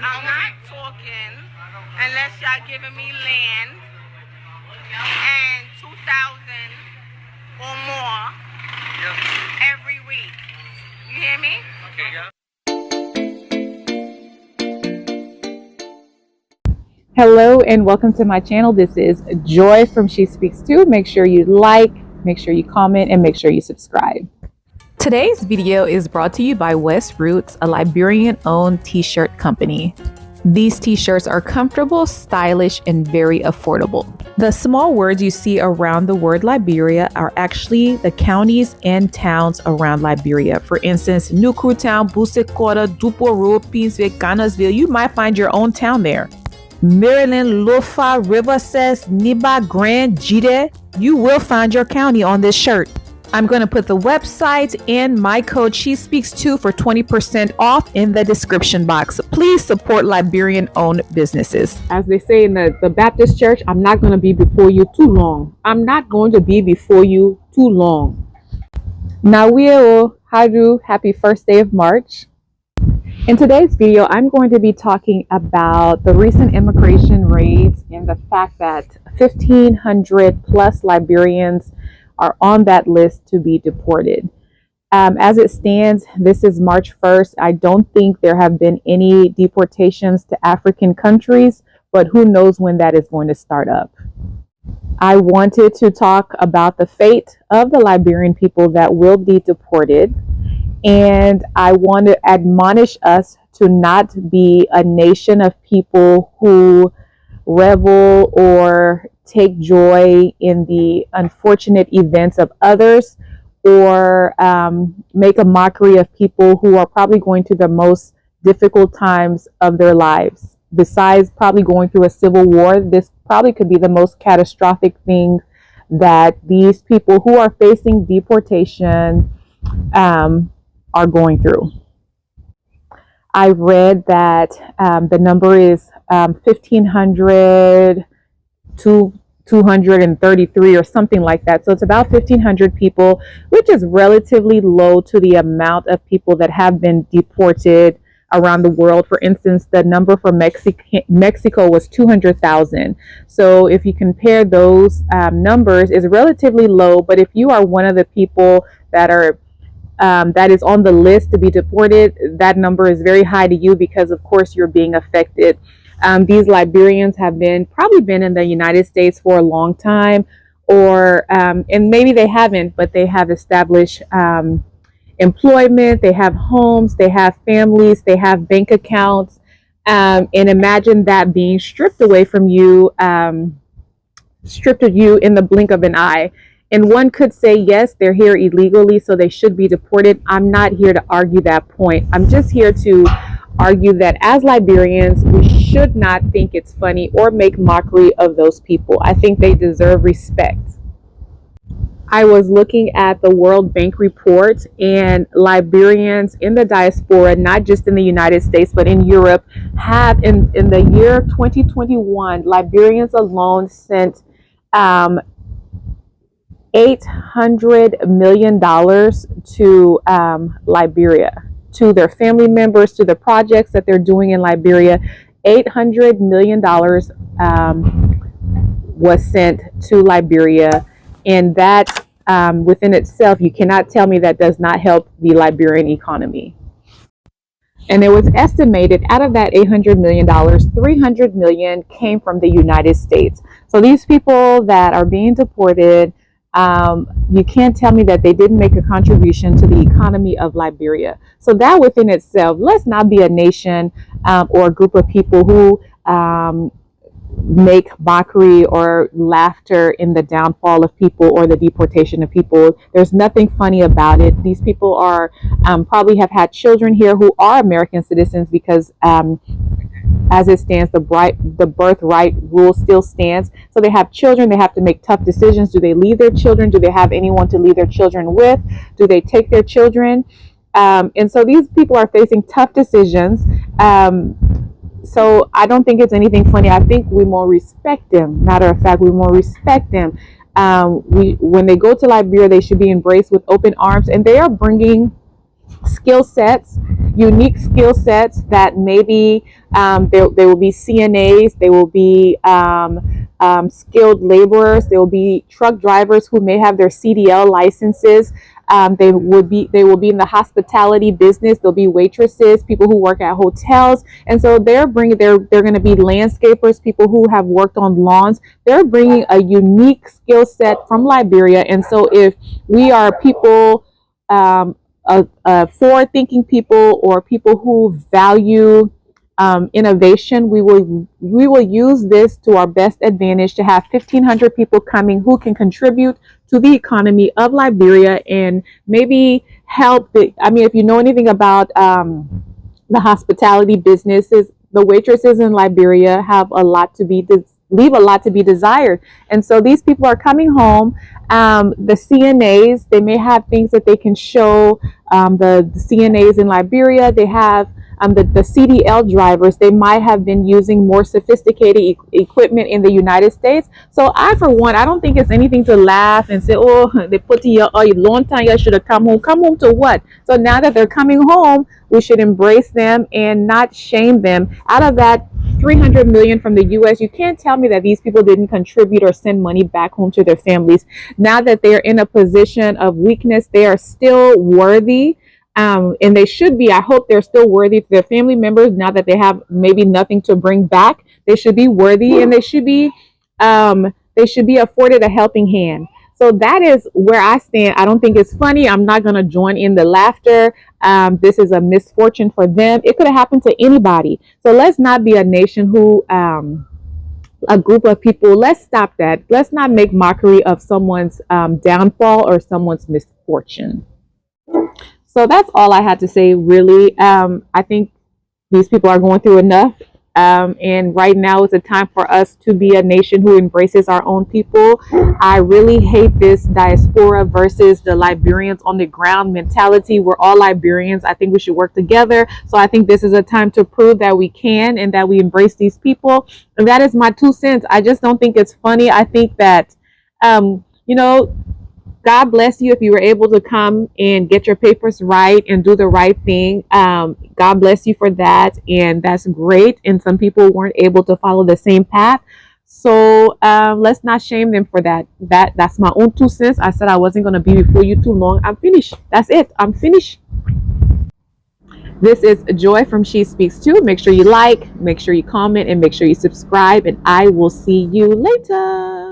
I'm not talking unless y'all giving me land and 2,000 or more every week. You hear me? Okay. Hello and welcome to my channel. This is Joy from She Speaks Too. Make sure you like, make sure you comment, and make sure you subscribe. Today's video is brought to you by West Roots, a Liberian-owned t-shirt company. These t-shirts are comfortable, stylish, and very affordable. The small words you see around the word Liberia are actually the counties and towns around Liberia. For instance, Nukru Town, Busekota, Duporo, Pinsville, Ghanasville, you might find your own town there. Maryland, Lofa, Riverses, Niba, Grand, Jide, you will find your county on this shirt. I'm going to put the website and my code She Speaks Too for 20% off in the description box. Please support Liberian-owned businesses. As they say in the Baptist church, I'm not going to be before you too long. I'm not going to be before you too long. Nawio Hadu, happy first day of March. In today's video, I'm going to be talking about the recent immigration raids and the fact that 1,500 plus Liberians are on that list to be deported. As it stands, this is March 1st. I don't think there have been any deportations to African countries, but who knows when that is going to start up. I wanted to talk about the fate of the Liberian people that will be deported. And I want to admonish us to not be a nation of people who revel or take joy in the unfortunate events of others, or make a mockery of people who are probably going through the most difficult times of their lives. Besides probably going through a civil war, this probably could be the most catastrophic thing that these people who are facing deportation are going through. I read that the number is 1,500 to 233 or something like that. So it's about 1,500 people, which is relatively low to the amount of people that have been deported around the world. For instance, the number for Mexico was 200,000. So if you compare those numbers, is relatively low. But if you are one of the people that are that is on the list to be deported, that number is very high to you because, of course, you're being affected. These Liberians have probably been in the United States for a long time, or and maybe they haven't, but they have established employment, they have homes, they have families, they have bank accounts, and imagine that being stripped away from you, stripped of you in the blink of an eye. And one could say, yes, they're here illegally, so they should be deported. I'm not here to argue that point. I'm just here to argue that as Liberians, we should not think it's funny or make mockery of those people. I think they deserve respect. I was looking at the World Bank report, and Liberians in the diaspora, not just in the United States, but in Europe, have in the year 2021, Liberians alone sent $800 million to Liberia, to their family members, to the projects that they're doing in Liberia. $800 million was sent to Liberia, and that within itself, you cannot tell me that does not help the Liberian economy. And it was estimated out of that $800 million, $300 million came from the United States. So these people that are being deported, you can't tell me that they didn't make a contribution to the economy of Liberia. So that within itself, let's not be a nation or a group of people who make mockery or laughter in the downfall of people or the deportation of people. There's nothing funny about it. These people are probably have had children here who are American citizens because as it stands, the birthright rule still stands. So they have children. They have to make tough decisions. Do they leave their children? Do they have anyone to leave their children with? Do they take their children? And so these people are facing tough decisions. So I don't think it's anything funny. I think we more respect them. Matter of fact, we more respect them. When they go to Liberia, they should be embraced with open arms, and they are bringing skill sets unique skill sets that maybe there will be CNAs, there will be skilled laborers, there will be truck drivers who may have their CDL licenses. They will be in the hospitality business. There'll be waitresses, people who work at hotels, and so they're going to be landscapers, people who have worked on lawns. They're bringing a unique skill set from Liberia, and so if we are people, forward-thinking people, or people who value innovation, we will use this to our best advantage to have 1,500 people coming who can contribute to the economy of Liberia and maybe help. If you know anything about the hospitality businesses, the waitresses in Liberia leave a lot to be desired. And so these people are coming home. The CNAs, they may have things that they can show. The CNAs in Liberia, they have the CDL drivers, they might have been using more sophisticated equipment in the United States. So I, for one, I don't think it's anything to laugh and say, oh, they put in your long time, you should have come home. Come home to what? So now that they're coming home, we should embrace them and not shame them. Out of that 300 million from the US, you can't tell me that these people didn't contribute or send money back home to their families. Now that they're in a position of weakness, they are still worthy. And they should be. I hope they're still worthy to their family members now that they have maybe nothing to bring back. They should be worthy, and they should be afforded a helping hand. So that is where I stand. I don't think it's funny. I'm not going to join in the laughter. This is a misfortune for them. It could have happened to anybody. So let's not be a nation who, a group of people, let's stop that. Let's not make mockery of someone's downfall or someone's misfortune. So that's all I had to say, really. I think these people are going through enough. And right now is a time for us to be a nation who embraces our own people. I really hate this diaspora versus the Liberians on the ground mentality. We're all Liberians. I think we should work together. So I think this is a time to prove that we can and that we embrace these people. And that is my 2 cents. I just don't think it's funny. I think that, God bless you if you were able to come and get your papers right and do the right thing. God bless you for that. And that's great. And some people weren't able to follow the same path. So let's not shame them for that. That's my own 2 cents. I said I wasn't going to be before you too long. I'm finished. That's it. I'm finished. This is Joy from She Speaks Too. Make sure you like, make sure you comment, and make sure you subscribe. And I will see you later.